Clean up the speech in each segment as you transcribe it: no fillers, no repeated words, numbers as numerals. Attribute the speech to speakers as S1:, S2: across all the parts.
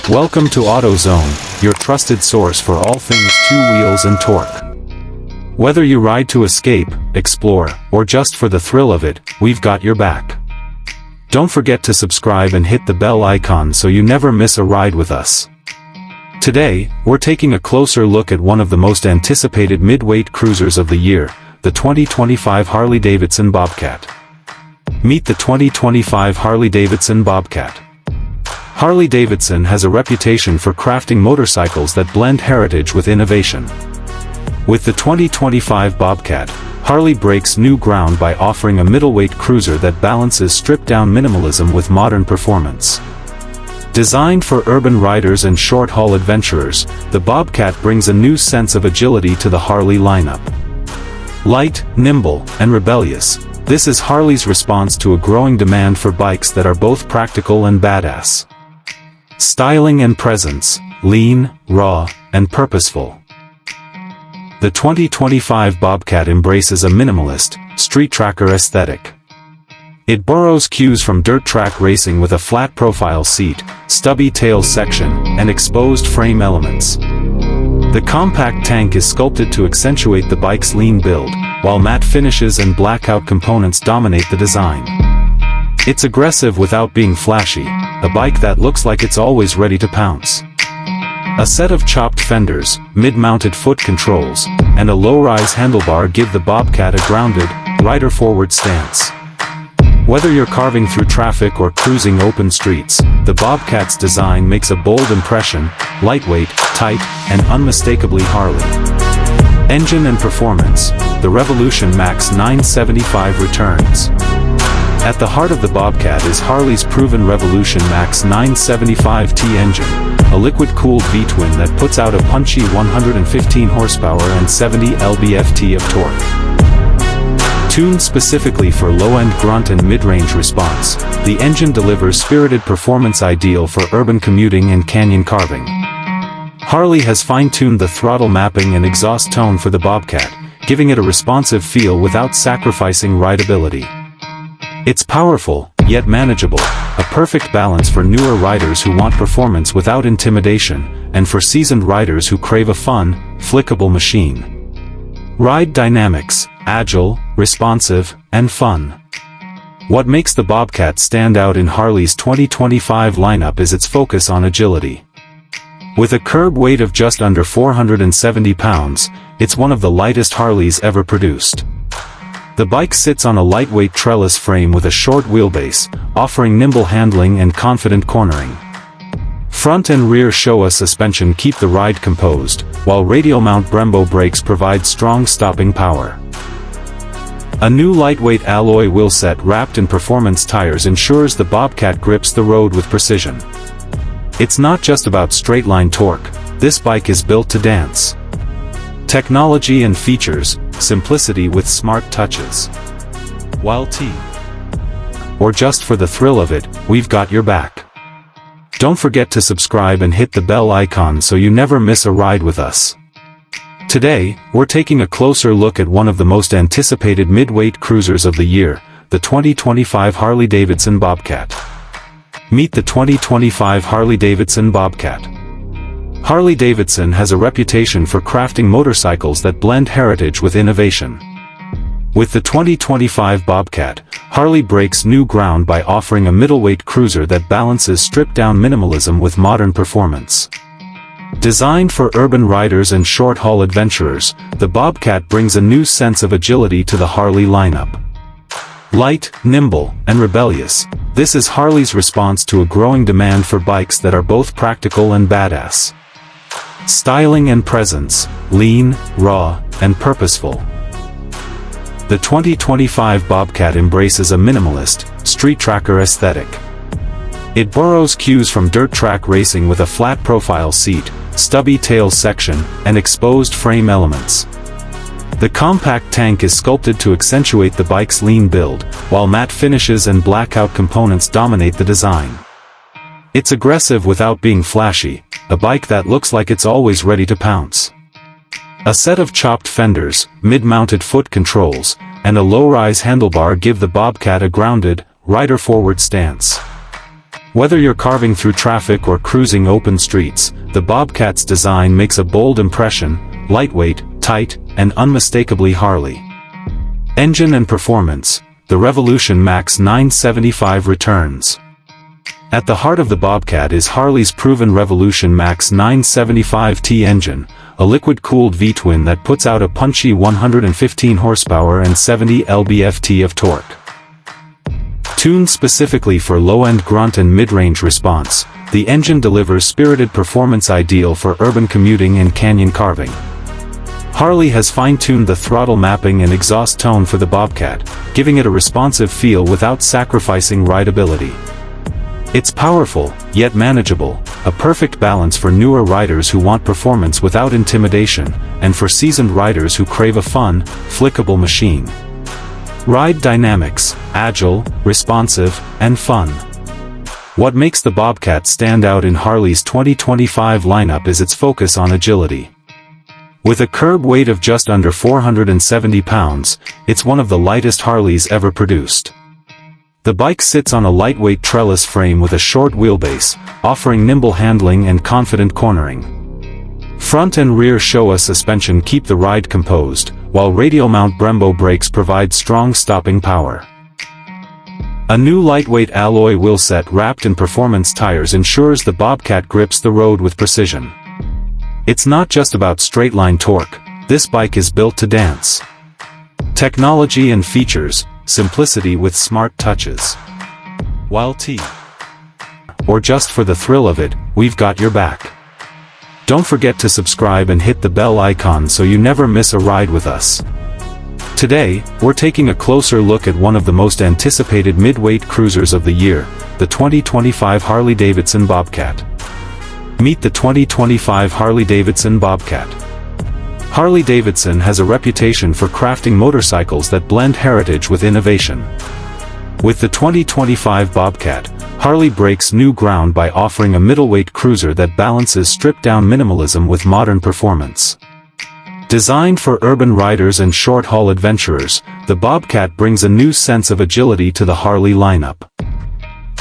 S1: Welcome to AutoZone, your trusted source for all things two wheels and torque. Whether you ride to escape, explore, or just for the thrill of it, we've got your back. Don't forget to subscribe and hit the bell icon so you never miss a ride with us. Today, we're taking a closer look at one of the most anticipated mid-weight cruisers of the year, the 2025 Harley-Davidson Bobcat. Meet the 2025 Harley-Davidson Bobcat. Harley-Davidson has a reputation for crafting motorcycles that blend heritage with innovation. With the 2025 Bobcat, Harley breaks new ground by offering a middleweight cruiser that balances stripped-down minimalism with modern performance. Designed for urban riders and short-haul adventurers, the Bobcat brings a new sense of agility to the Harley lineup. Light, nimble, and rebellious, this is Harley's response to a growing demand for bikes that are both practical and badass. Styling and presence, lean, raw, and purposeful. The 2025 Bobcat embraces a minimalist, street tracker aesthetic. It borrows cues from dirt track racing with a flat profile seat, stubby tail section, and exposed frame elements. The compact tank is sculpted to accentuate the bike's lean build, while matte finishes and blackout components dominate the design. It's aggressive without being flashy, a bike that looks like it's always ready to pounce. A set of chopped fenders, mid-mounted foot controls, and a low-rise handlebar give the Bobcat a grounded, rider-forward stance. Whether you're carving through traffic or cruising open streets, the Bobcat's design makes a bold impression, lightweight, tight, and unmistakably Harley. Engine and performance, the Revolution Max 975 returns. At the heart of the Bobcat is Harley's proven Revolution Max 975T engine, a liquid-cooled V-twin that puts out a punchy 115 horsepower and 70 lb-ft of torque. Tuned specifically for low-end grunt and mid-range response, the engine delivers spirited performance ideal for urban commuting and canyon carving. Harley has fine-tuned the throttle mapping and exhaust tone for the Bobcat, giving it a responsive feel without sacrificing rideability. It's powerful, yet manageable, a perfect balance for newer riders who want performance without intimidation, and for seasoned riders who crave a fun, flickable machine. Ride dynamics, agile, responsive, and fun. What makes the Bobcat stand out in Harley's 2025 lineup is its focus on agility. With a curb weight of just under 470 pounds, it's one of the lightest Harleys ever produced. The bike sits on a lightweight trellis frame with a short wheelbase, offering nimble handling and confident cornering. Front and rear Showa suspension keep the ride composed, while radial mount Brembo brakes provide strong stopping power. A new lightweight alloy wheel set wrapped in performance tires ensures the Bobcat grips the road with precision. It's not just about straight-line torque, this bike is built to dance. Technology and features, simplicity with smart touches. While or just for the thrill of it, we've got your back. Don't forget to subscribe and hit the bell icon so you never miss a ride with us. Today, we're taking a closer look at one of the most anticipated mid-weight cruisers of the year, the 2025 Harley-Davidson Bobcat. Meet the 2025 Harley-Davidson Bobcat. Harley-Davidson has a reputation for crafting motorcycles that blend heritage with innovation. With the 2025 Bobcat, Harley breaks new ground by offering a middleweight cruiser that balances stripped-down minimalism with modern performance. Designed for urban riders and short-haul adventurers, the Bobcat brings a new sense of agility to the Harley lineup. Light, nimble, and rebellious, this is Harley's response to a growing demand for bikes that are both practical and badass. Styling and presence, lean, raw, and purposeful. The 2025 Bobcat embraces a minimalist, street tracker aesthetic. It borrows cues from dirt track racing with a flat profile seat, stubby tail section, and exposed frame elements. The compact tank is sculpted to accentuate the bike's lean build, while matte finishes and blackout components dominate the design. It's aggressive without being flashy, a bike that looks like it's always ready to pounce. A set of chopped fenders, mid-mounted foot controls, and a low-rise handlebar give the Bobcat a grounded, rider-forward stance. Whether you're carving through traffic or cruising open streets, the Bobcat's design makes a bold impression: lightweight, tight, and unmistakably Harley. Engine and performance: the Revolution Max 975 returns. At the heart of the Bobcat is Harley's proven Revolution Max 975T engine, a liquid-cooled V-twin that puts out a punchy 115 horsepower and 70 lb-ft of torque. Tuned specifically for low-end grunt and mid-range response, the engine delivers spirited performance ideal for urban commuting and canyon carving. Harley has fine-tuned the throttle mapping and exhaust tone for the Bobcat, giving it a responsive feel without sacrificing rideability. It's powerful, yet manageable, a perfect balance for newer riders who want performance without intimidation, and for seasoned riders who crave a fun, flickable machine. Ride dynamics: agile, responsive, and fun. What makes the Bobcat stand out in Harley's 2025 lineup is its focus on agility. With a curb weight of just under 470 pounds, it's one of the lightest Harleys ever produced. The bike sits on a lightweight trellis frame with a short wheelbase, offering nimble handling and confident cornering. Front and rear Showa suspension keep the ride composed, while radial mount Brembo brakes provide strong stopping power. A new lightweight alloy wheelset wrapped in performance tires ensures the Bobcat grips the road with precision. It's not just about straight-line torque, this bike is built to dance. Technology and features: simplicity with smart touches. While or just for the thrill of it, we've got your back. Don't forget to subscribe and hit the bell icon so you never miss a ride with us. Today, we're taking a closer look at one of the most anticipated mid-weight cruisers of the year, the 2025 Harley-Davidson Bobcat. Meet the 2025 Harley-Davidson Bobcat. Harley-Davidson has a reputation for crafting motorcycles that blend heritage with innovation. With the 2025 Bobcat, Harley breaks new ground by offering a middleweight cruiser that balances stripped-down minimalism with modern performance. Designed for urban riders and short-haul adventurers, the Bobcat brings a new sense of agility to the Harley lineup.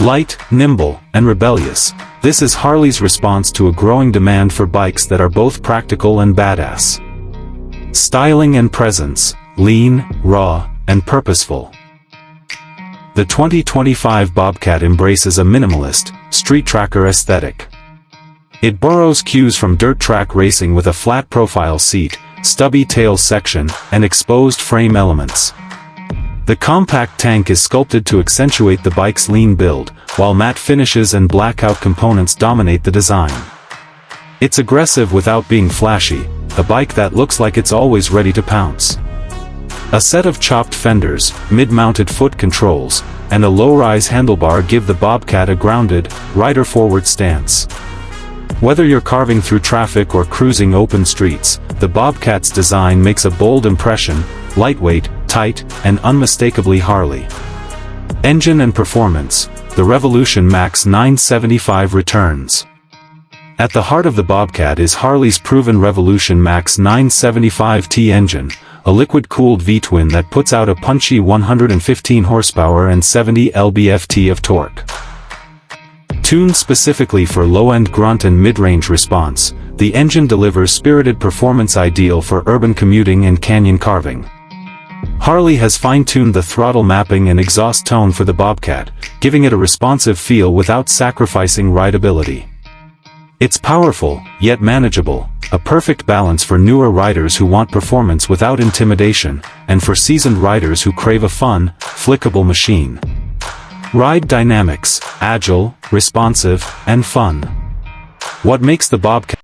S1: Light, nimble, and rebellious, this is Harley's response to a growing demand for bikes that are both practical and badass. Styling and presence: lean, raw, and purposeful. The 2025 Bobcat embraces a minimalist, street tracker aesthetic. It borrows cues from dirt track racing with a flat profile seat, stubby tail section, and exposed frame elements. The compact tank is sculpted to accentuate the bike's lean build, while matte finishes and blackout components dominate the design. It's aggressive without being flashy, a bike that looks like it's always ready to pounce. A set of chopped fenders, mid-mounted foot controls, and a low-rise handlebar give the Bobcat a grounded, rider-forward stance. Whether you're carving through traffic or cruising open streets, the Bobcat's design makes a bold impression: lightweight, tight, and unmistakably Harley. Engine and performance: the Revolution Max 975 returns. At the heart of the Bobcat is Harley's proven Revolution Max 975T engine, a liquid-cooled V-twin that puts out a punchy 115 horsepower and 70 lb-ft of torque. Tuned specifically for low-end grunt and mid-range response, the engine delivers spirited performance ideal for urban commuting and canyon carving. Harley has fine-tuned the throttle mapping and exhaust tone for the Bobcat, giving it a responsive feel without sacrificing rideability. It's powerful, yet manageable, a perfect balance for newer riders who want performance without intimidation, and for seasoned riders who crave a fun, flickable machine. Ride dynamics: agile, responsive, and fun. What makes the Bobcat